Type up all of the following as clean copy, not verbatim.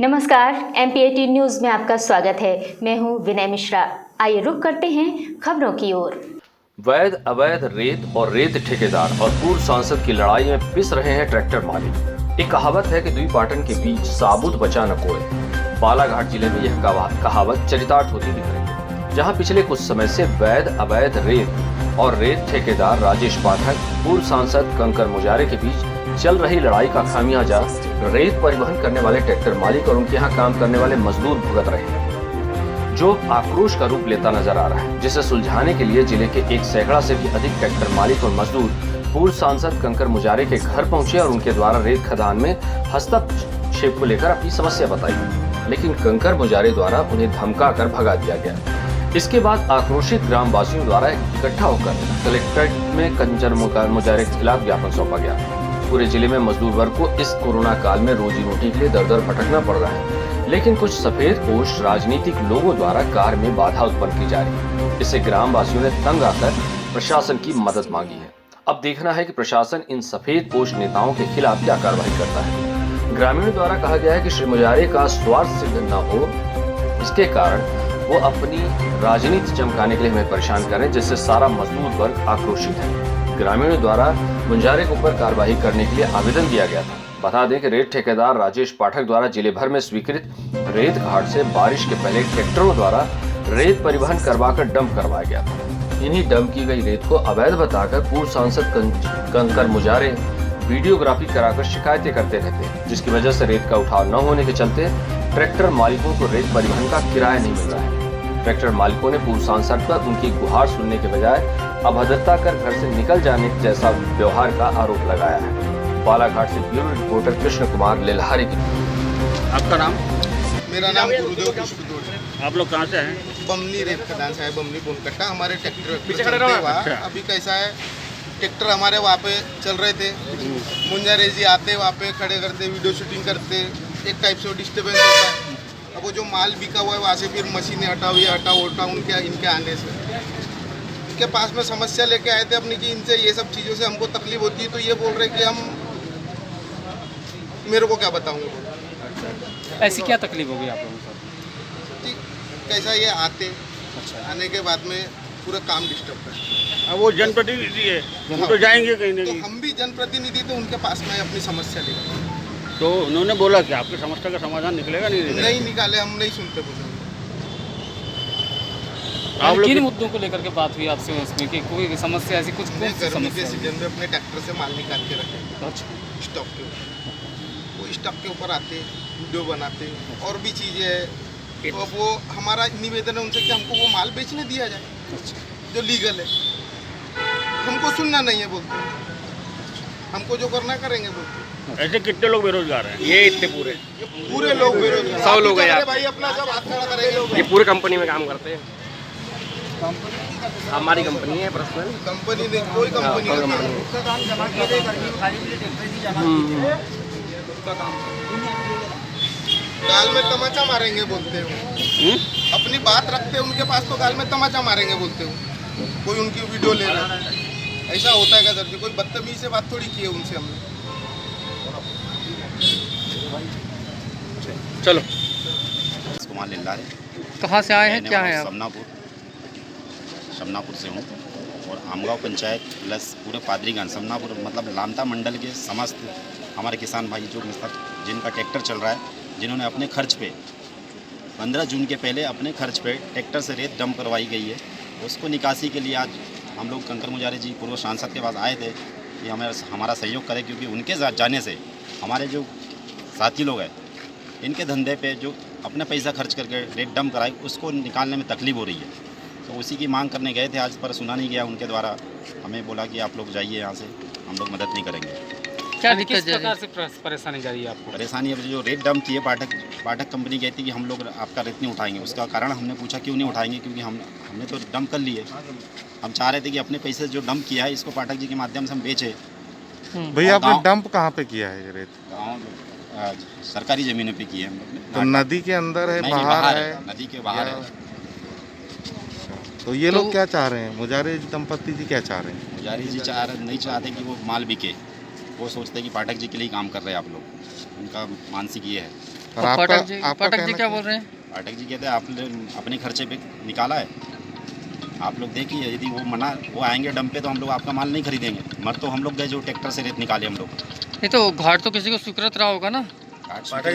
नमस्कार, MPAT news में आपका स्वागत है। मैं हूं विनय मिश्रा। आइए रुक करते हैं खबरों की ओर। वैध अवैध रेत और रेत ठेकेदार और पूर्व सांसद की लड़ाई में पिस रहे हैं ट्रैक्टर मालिक। एक कहावत है कि दुई पाटन के बीच साबुत बचा न कोय। बालाघाट जिले में यह कहावत चरितार्थ होती दिख रही है, जहां पिछले कुछ समय से वैध अवैध रेत और रेत ठेकेदार राजेश पाठक, पूर्व सांसद कंकर मुजारे के बीच चल रही लड़ाई का खामियाजा रेत परिवहन करने वाले ट्रैक्टर मालिक और उनके यहाँ काम करने वाले मजदूर भुगत रहे हैं, जो आक्रोश का रूप लेता नजर आ रहा है, जिसे सुलझाने के लिए जिले के 100 से भी अधिक ट्रैक्टर मालिक और मजदूर पूर्व सांसद कंकर मुजारे के घर पहुंचे और उनके द्वारा रेत खदान में हस्तक्षेप को लेकर अपनी समस्या बताई, लेकिन कंकर मुजारे द्वारा उन्हें धमका कर भगा दिया गया। इसके बाद आक्रोशित ग्रामवासियों द्वारा इकट्ठा होकर कलेक्ट्रेट में कंकर मुजारे के खिलाफ ज्ञापन सौंपा गया। पूरे जिले में मजदूर वर्ग को इस कोरोना काल में रोजी रोटी के लिए दर दर भटकना पड़ रहा है, लेकिन कुछ सफेद पोश राजनीतिक लोगों द्वारा कार्य में बाधा उत्पन्न की जा रही है। इससे ग्रामवासियों ने तंग आकर प्रशासन की मदद मांगी है। अब देखना है कि प्रशासन इन सफेद पोश नेताओं के खिलाफ क्या कार्रवाई करता है। ग्रामीणों द्वारा कहा गया है कि श्री मुजारे का स्वार्थ सिद्ध न हो, इसके कारण वो अपनी राजनीति चमकाने के लिए हमें परेशान करें, जिससे सारा मजदूर वर्ग आक्रोशित है। ग्रामीणों द्वारा मुंजारे के ऊपर कार्रवाई करने के लिए आवेदन दिया गया था। बता दें कि रेत ठेकेदार राजेश पाठक द्वारा जिले भर में स्वीकृत रेत घाट से बारिश के पहले ट्रैक्टरों द्वारा रेत परिवहन करवाकर डंप करवाया गया था। इन्हीं डंप की गई रेत को अवैध बताकर पूर्व सांसद कंकर मुजारे वीडियोग्राफी कराकर शिकायतें करते रहते, जिसकी वजह से रेत का उठाव न होने के चलते ट्रैक्टर मालिकों को रेत परिवहन का किराया नहीं मिल रहा है। ट्रैक्टर मालिकों ने पूर्व सांसद पर उनकी गुहार सुनने के बजाय अभद्रता कर घर से निकल जाने जैसा व्यवहार का आरोप लगाया है। बालाघाट से ब्यूरो रिपोर्टर कृष्ण कुमार लेल्हारी की। आपका नाम? मेरा नाम गुरुदेव कृष्ण। आप लोग कहाँ से हैं? बमनी रेत खदान से है, बमनी बोनकट्टा। हमारे ट्रैक्टर अभी कैसा है, ट्रैक्टर हमारे वहाँ पे चल रहे थे, मुंजारे जी आते वहाँ पे खड़े करते, वीडियो शूटिंग करते, एक टाइप से डिस्टर्बेंस होता है। अब वो जो माल बिका हुआ है वहाँ से फिर मशीनें हटाओ, ये हटाओ हटाओ, इनके आने से इनके पास में समस्या लेके आए थे अपनी कि इनसे ये सब चीज़ों से हमको तकलीफ होती है, तो ये बोल रहे कि हम मेरे को क्या बताऊँगा। ऐसी क्या तकलीफ होगी आप लोगों को? कैसा ये आते आने के बाद में पूरा काम डिस्टर्ब है। अब वो जनप्रतिनिधि है, हम तो जाएंगे कहीं ना तो कहीं। हम भी जनप्रतिनिधि थे, उनके पास में अपनी समस्या लेकर। तो उन्होंने बोला कि आपकी समस्या का समाधान निकलेगा नहीं निकाले, हम नहीं सुनते बोले। आप लोग किन मुद्दों को लेकर के बात हुई आपसे उसमें कि कोई समस्या ऐसी कुछ गर्मी के समस्या? सीजन में अपने ट्रैक्टर से माल निकाल के रखे अच्छा, स्टॉक के ऊपर, वो स्टॉक के ऊपर आते, वीडियो बनाते, और भी चीज़ें है। तो वो हमारा निवेदन है उनसे कि हमको वो माल बेचने दिया जाए जो लीगल है। हमको सुनना नहीं है बोलते, हमको जो करना करेंगे बोलते। ऐसे कितने लोग बेरोजगार हैं? ये इतने पूरे लोग बेरोजगार, 100 लोग हैं यार। भाई अपना सब हाथ खड़ा करेंगे। ये पूरे कंपनी में काम करते हैं। हमारी कंपनी है पर्सनल। कंपनी नहीं, कोई कंपनी नहीं। गाल में तमाचा मारेंगे बोलते हो, अपनी बात रखते हैं उनके पास तो गाल में तमाचा मारेंगे बोलते हो। कोई उनकी वीडियो ले रहा है, ऐसा होता है क्या सर जी? कोई बदतमीजी से बात थोड़ी की है उनसे हमने। चलो। कुमार लेल्हारी। कहाँ से आए हैं, क्या है आप? समनापुर से हूँ और आमगांव पंचायत प्लस पूरे पादरीगंज समनापुर मतलब लामता मंडल के समस्त हमारे किसान भाई जो मतलब जिनका ट्रैक्टर चल रहा है, जिन्होंने अपने खर्च पे 15 जून के पहले अपने खर्च पे ट्रैक्टर से रेत डंप करवाई गई है, उसको निकासी के लिए आज हम लोग कंकर मुजारे जी पूर्व सांसद के पास आए थे कि हमारा सहयोग करें, क्योंकि उनके जाने से हमारे जो साथी लोग हैं इनके धंधे पे जो अपने पैसा खर्च करके रेत डंप कराई उसको निकालने में तकलीफ हो रही है। तो उसी की मांग करने गए थे आज, पर सुना नहीं गया उनके द्वारा। हमें बोला कि आप लोग जाइए यहाँ से, हम लोग मदद नहीं करेंगे। क्या किस प्रकार से परेशानी जा रही है आपको? परेशानी अब जो रेत डंप की है, पाठक कंपनी कहती कि हम लोग आपका रेत नहीं उठाएंगे। उसका कारण हमने पूछा क्यों नहीं उठाएंगे, क्योंकि हमने तो डंप कर लिए। हम चाह रहे थे कि अपने पैसे जो डंप किया है इसको पाठक जी के माध्यम से हम बेचें। भैया आपने डंप कहाँ पे किया है ये रेत? गाँव सरकारी ज़मीनों पे किए हैं। तो नदी के अंदर है, नहीं, बाहर है? नदी के बाहर है। तो ये लोग क्या चाह रहे हैं? मुजारे दंपति जी क्या चाह रहे हैं? मुजारी जी नहीं चाहते कि वो माल बिके, वो सोचते हैं कि पाठक जी के लिए काम कर रहे हैं आप लोग। उनका मानसिक ये है। और आपका पाठक जी आपका क्या कहना बोल रहे हैं? पाठक जी कहते हैं आपने अपने खर्चे पे निकाला है, आप लोग देखिए, यदि वो आएंगे डंप पे तो हम लोग आपका माल नहीं खरीदेंगे। मर तो हम लोग गए जो ट्रैक्टर से रेत निकाले हम लोग। ये तो घाट तो किसी को स्वीकृत रहा होगा ना? पाठक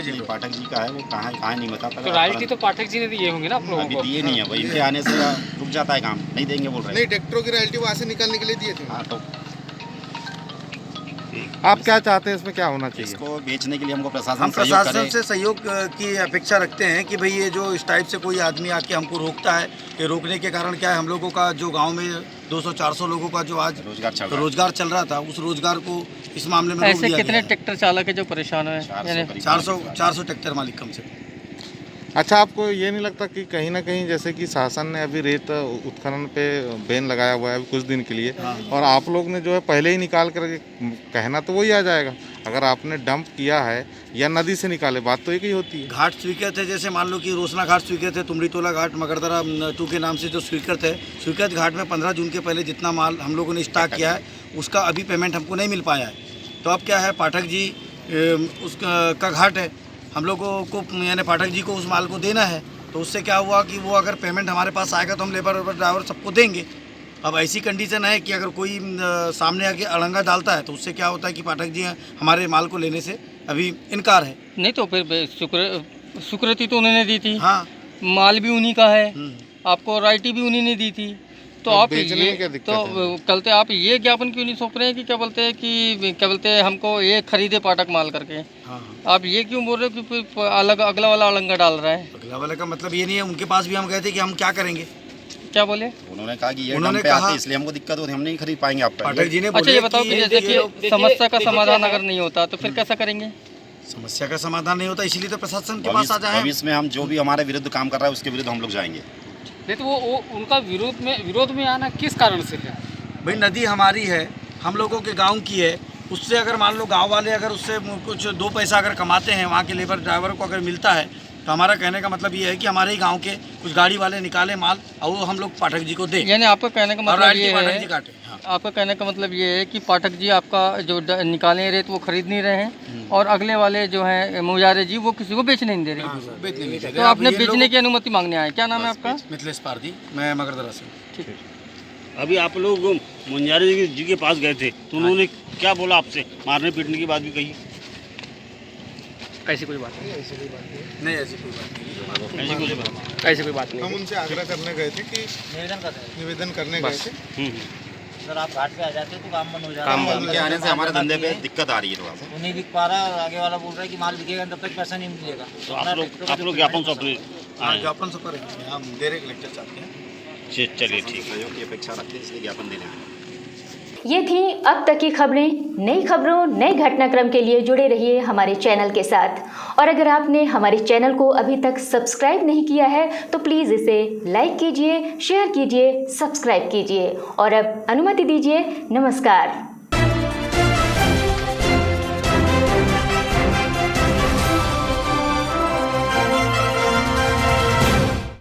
जी का है, वो कहाँ नहीं बता। तो रॉयल्टी तो पाठक जी ने दिए होंगे ना आप लोगों अभी को? दिए नहीं है, वही इनके आने से रुक जाता है काम, नहीं देंगे बोल रहे नहीं, ट्रैक्टरों की रॉयल्टी वहाँ से निकालने के लिए दिए थे। हैं। हाँ, तो आप क्या चाहते हैं, इसमें क्या होना चाहिए? इसको बेचने के लिए हमको हम प्रशासन सहयोग प्रशासन करे। से सहयोग की अपेक्षा रखते हैं कि भाई ये जो इस टाइप से कोई आदमी आके हमको रोकता है, ये रोकने के कारण क्या है, हम लोगों का जो गांव में 200-400 लोगों का जो आज रोजगार चल रहा था, उस रोजगार को इस मामले में रोक ऐसे दिया कितने गया है। ट्रैक्टर चालक है जो परेशान है? यानी 400 ट्रैक्टर मालिक कम से कम। अच्छा, आपको ये नहीं लगता कि कहीं ना कहीं जैसे कि शासन ने अभी रेत उत्खनन पे बैन लगाया हुआ है अभी कुछ दिन के लिए, और आप लोग ने जो है पहले ही निकाल कर कहना तो वही आ जाएगा, अगर आपने डंप किया है या नदी से निकाले, बात तो एक ही होती है। घाट स्वीकृत है, जैसे मान लो कि रोसना घाट स्वीकृत है, तुमड़ी तोला घाट मगरदरा 2 के नाम से जो स्वीकृत है, स्वीकृत घाट में 15 जून के पहले जितना माल हम लोगों ने स्टॉक किया है उसका अभी पेमेंट हमको नहीं मिल पाया है। तो अब क्या है, पाठक जी उसका घाट है, हम लोगों को यानी पाठक जी को उस माल को देना है। तो उससे क्या हुआ कि वो अगर पेमेंट हमारे पास आएगा तो हम लेबर ड्राइवर सबको देंगे। अब ऐसी कंडीशन है कि अगर कोई सामने आके अड़ंगा डालता है तो उससे क्या होता है कि पाठक जी हमारे माल को लेने से अभी इनकार है। नहीं तो फिर स्वीकृति तो उन्होंने दी थी, हाँ, माल भी उन्हीं का है, आपको रॉयल्टी भी उन्हीं ने दी थी, तो आप बेचने में क्या दिक्कत है? कलते आप ये ज्ञापन क्यों नहीं सौंप रहे हैं कि क्या बोलते हैं हमको ये खरीदे पाठक माल करके? हाँ, आप ये क्यों बोल रहे हो कि फिर अगला वाला अड़ंगा डाल रहा है? अगला वाले का मतलब ये नहीं है, उनके पास भी हम कहते कि हम क्या करेंगे। क्या बोले? उन्होंने कहा कि ये उन्होंने डंप पे कहा- आते इसलिए हमको दिक्कत होती है, हम नहीं खरीद पाएंगे आप पाठक जी ने अच्छा, बोले ये बताओ कि जैसे ये लोग- कि समस्या का समाधान अगर नहीं होता तो फिर कैसा करेंगे? समस्या का समाधान नहीं होता, इसीलिए तो प्रशासन के पास आ जाए। भविष्य में हम जो भी हमारे विरुद्ध काम कर रहा है उसके विरुद्ध हम लोग जाएंगे। नहीं तो वो उनका विरोध में आना किस कारण से है? भाई नदी हमारी है, हम लोगों के गांव की है, उससे अगर मान लो गांव वाले अगर उससे कुछ 2 पैसा अगर कमाते हैं, वहाँ के लेबर ड्राइवर को अगर मिलता है, तो हमारा कहने का मतलब ये है कि हमारे ही गांव के कुछ गाड़ी वाले निकाले माल और वो हम लोग पाठक जी को दे, यानी आपका कहने का और मतलब रॉयल्टी ये पाठक है, जी काटे। हाँ, आपका कहने का मतलब ये है कि पाठक जी आपका जो निकाले रेत वो खरीद नहीं रहे हैं, और अगले वाले जो है मुजारे जी वो किसी को बेचने नहीं दे रहे। बेचने नहीं दे रहे। तो आपने अब ये बेचने लोग- की अनुमति मांगने आए, क्या नाम है आपका? मिथिलेश पारदी, मैं मगरदरा से। ठीक है। अभी आप लोग मुंजारी जी के पास गए थे तो उन्होंने क्या बोला आपसे? मारने पीटने की बात भी कही? ऐसी कोई बात नहीं, नहीं, ऐसी कोई बात नहीं। ऐसी कुछ बात ऐसी कोई बात नहीं। हम उनसे आग्रह करने गए थे कि निवेदन करने गए थे। सर आप घाट पे आ जाते तो काम बंद हो जाता काम है। उनके आने से हमारे धंधे पे दिक्कत आ रही है थोड़ा सा। वो नहीं दिख पा रहा और आगे वाला बोल रहा है कि माल बिकेगा तब तक पैसा नहीं मिलेगा। तो आप लोग ज्ञापन सौंप रहे हाँ, ज्ञापन से पर हम डायरेक्ट लेक्चर चाहते हैं। चलिए ठीक है। सहयोग की अपेक्षा रखते हैं इसलिए ज्ञापन देने में। ये थी अब तक की खबरें। नई खबरों, नए घटनाक्रम के लिए जुड़े रहिए हमारे चैनल के साथ। और अगर आपने हमारे चैनल को अभी तक सब्सक्राइब नहीं किया है तो प्लीज़ इसे लाइक कीजिए, शेयर कीजिए, सब्सक्राइब कीजिए और अब अनुमति दीजिए। नमस्कार।